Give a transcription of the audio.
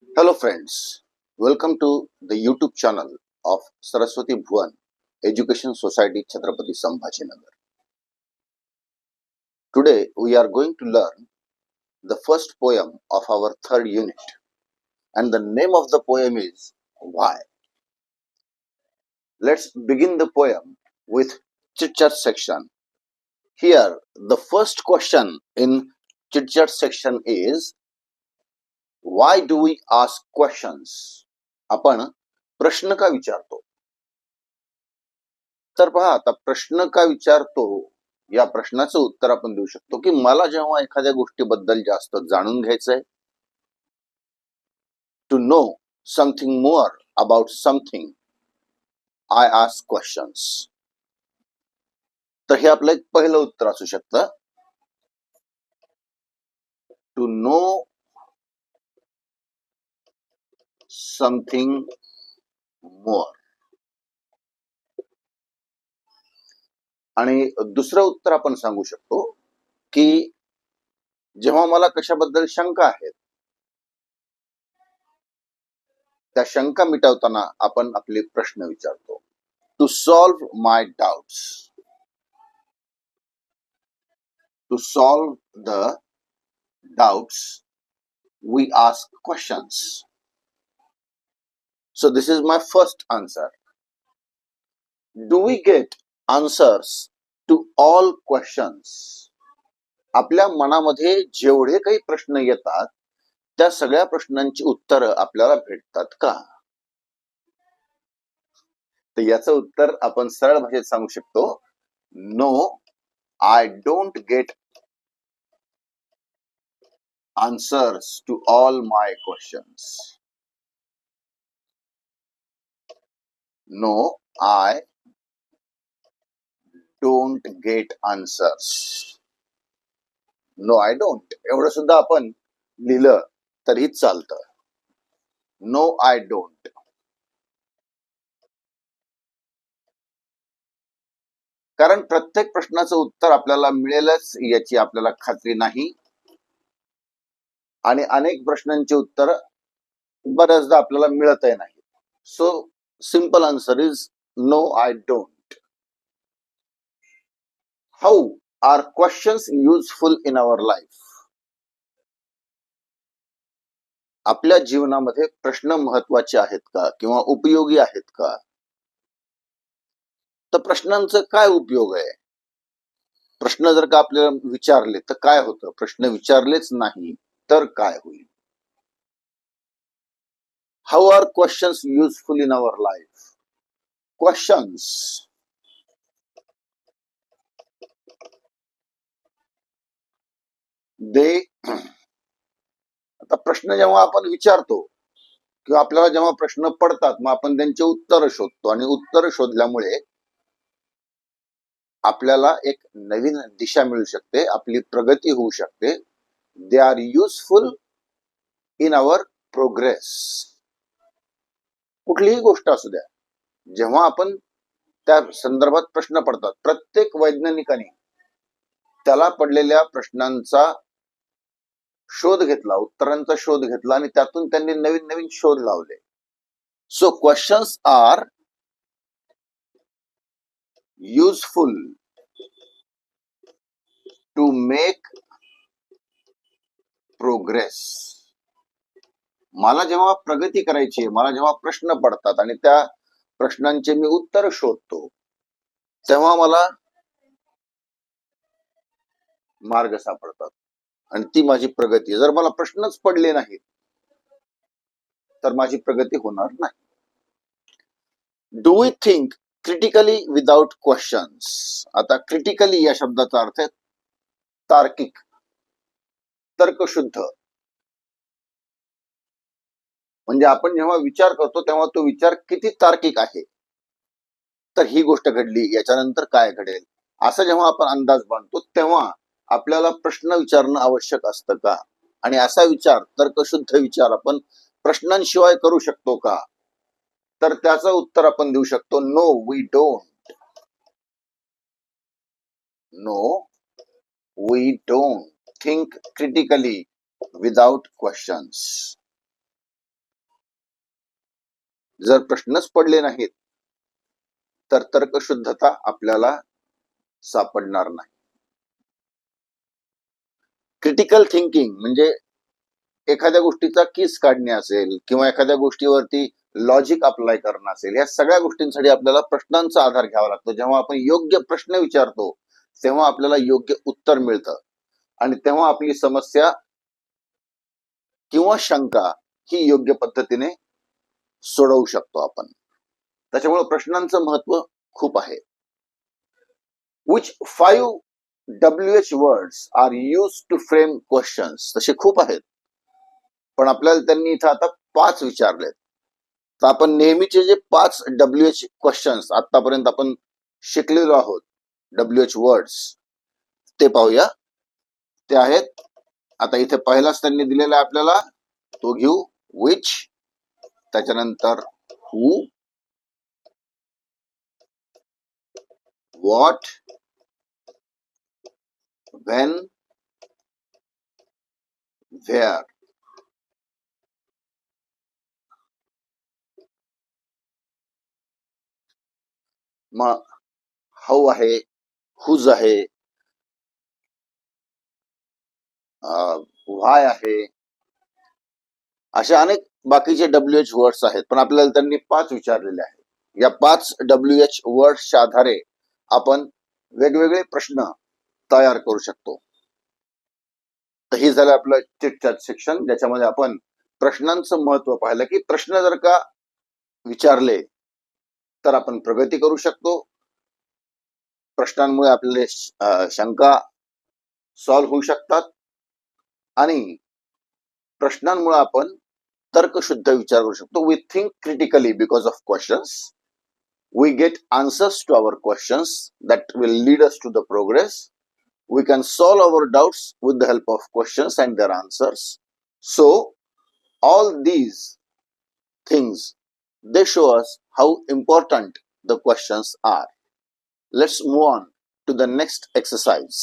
Hello friends, welcome to the YouTube channel of Saraswati Bhuvan Education Society Chhatrapati Sambhajinagar. Today we are going to learn the first poem of our third unit, and the name of the poem is Why. Let's begin the poem with chit chat section. Here the first question in chit chat section is, why do we ask questions? आपण प्रश्न का विचारतो? तर पहा, आता प्रश्न का विचारतो या प्रश्नाचं उत्तर आपण देऊ शकतो की मला जेव्हा एखाद्या गोष्टीबद्दल जास्त जाणून घ्यायचंय, to know something more about something, I ask questions. तर हे आपलं एक पहिलं उत्तर असू शकतं. To know something more. आणि दुसरं उत्तर आपण सांगू शकतो की जेव्हा मला कशाबद्दल शंका आहेत, त्या शंका मिटवताना आपण आपले प्रश्न विचारतो. To solve my doubts. To solve the doubts, we ask questions. So this is my first answer. Do we get answers to all questions? आपल्या मनामध्ये जेवढे काही प्रश्न येतात त्या सगळ्या प्रश्नांची उत्तरं आपल्याला भेटतात का? तर याचं उत्तर आपण सरळ भाषेत सांगू शकतो, no, I don't get answers to all my questions. No, I don't get answers. No, I don't. एवढं सुद्धा आपण लिहिलं तरी चालतं. No, I don't. कारण प्रत्येक प्रश्नाचं उत्तर आपल्याला मिळेलच याची आपल्याला खात्री नाही, आणि अनेक प्रश्नांची उत्तर बऱ्याचदा आपल्याला मिळतही नाही. So simple answer is no, I don't. How are questions useful in our life? आपल्या जीवनामध्ये प्रश्न महत्वाचे आहेत का किंवा उपयोगी आहेत का? तर प्रश्नांचं काय उपयोग आहे? प्रश्न जर का आपल्याला विचारले तर काय होतं? प्रश्न विचारलेच नाही तर काय होईल? How are questions useful in our life? Questions दे, आता प्रश्न जेव्हा आपण विचारतो किंवा आपल्याला जेव्हा प्रश्न पडतात, मग आपण त्यांचे उत्तर शोधतो, आणि उत्तर शोधल्यामुळे आपल्याला एक नवीन दिशा मिळू शकते, आपली प्रगती होऊ शकते. They are useful in our progress. कुठलीही गोष्ट असू द्या, जेव्हा आपण त्या संदर्भात प्रश्न पडतात, प्रत्येक वैज्ञानिकाने त्याला पडलेल्या प्रश्नांचा शोध घेतला, उत्तरांचा शोध घेतला, आणि त्यातून त्यांनी नवीन नवीन शोध लावले. So questions are useful to make progress. मला जेव्हा प्रगती करायची आहे, मला जेव्हा प्रश्न पडतात आणि त्या प्रश्नांचे मी उत्तर शोधतो, तेव्हा मला मार्ग सापडतात आणि ती माझी प्रगती. जर मला प्रश्नच पडले नाहीत तर माझी प्रगती होणार नाही. Do we think critically without questions? आता क्रिटिकली या शब्दाचा अर्थ आहे तार्किक, तर्कशुद्ध. म्हणजे आपण जेव्हा विचार करतो तेव्हा तो विचार किती तार्किक आहे. तर ही गोष्ट घडली, याच्यानंतर काय घडेल, असं जेव्हा आपण अंदाज बांधतो तेव्हा आपल्याला प्रश्न विचारणं आवश्यक असतं का? आणि असा विचार, तर्कशुद्ध विचार, आपण प्रश्नांशिवाय करू शकतो का? तर त्याचं उत्तर आपण देऊ शकतो, no, we don't. No, we don't think critically without questions. जर प्रश्नच पडले नाहीत तर तर्कशुद्धता आपल्याला सापडणार नाही. क्रिटिकल थिंकिंग म्हणजे एखाद्या गोष्टीचा किस काढणे असेल किंवा एखाद्या गोष्टीवरती लॉजिक अप्लाय करणं असेल, या सगळ्या गोष्टींसाठी आपल्याला प्रश्नांचा आधार घ्यावा लागतो. जेव्हा आपण योग्य प्रश्न विचारतो तेव्हा आपल्याला योग्य उत्तर मिळतं आणि तेव्हा आपली समस्या किंवा शंका ही योग्य पद्धतीने सोडवू शकतो आपण. त्याच्यामुळे प्रश्नांचं महत्व खूप आहे. Which 5 WH words are used to frame questions? तसे खूप आहेत, पण आपल्याला त्यांनी इथं आता 5 विचारलेत. तर आपण नेहमीचे जे 5 WH क्वेश्चन्स आतापर्यंत आपण शिकलेलो आहोत, WH वर्ड्स, ते पाहूया. ते आहेत, आता इथे पहिलाच त्यांनी दिलेला आहे आपल्याला, तो घेऊ. विच, त्याच्यानंतर हू, व्हॉट, व्हेन, व्हेअर. मग हाऊ आहे, हुज आहे, व्हाय आहे, असे अनेक बाकीचे WH वर्ड्स आहेत, पण आपल्याला त्यांनी 5 विचारलेले आहेत. या 5 WH वर्ड्सच्या आधारे आपण वेगवेगळे प्रश्न तयार करू शकतो. तर हे झालं आपलं चिटचॅट सेक्शन, ज्याच्यामध्ये आपण प्रश्नांचं महत्व पाहिलं की प्रश्न जर का विचारले तर आपण प्रगती करू शकतो. प्रश्नांमुळे आपले शंका सॉल्व्ह होऊ शकतात आणि प्रश्नांमुळे आपण तर्कशुद्ध विचार करू शकतो. We think critically because of questions. We get answers to our questions that will lead us to the progress. We can solve our doubts with the help of questions and their answers. So, all these things, they show us how important the questions are. Let's move on to the next exercise.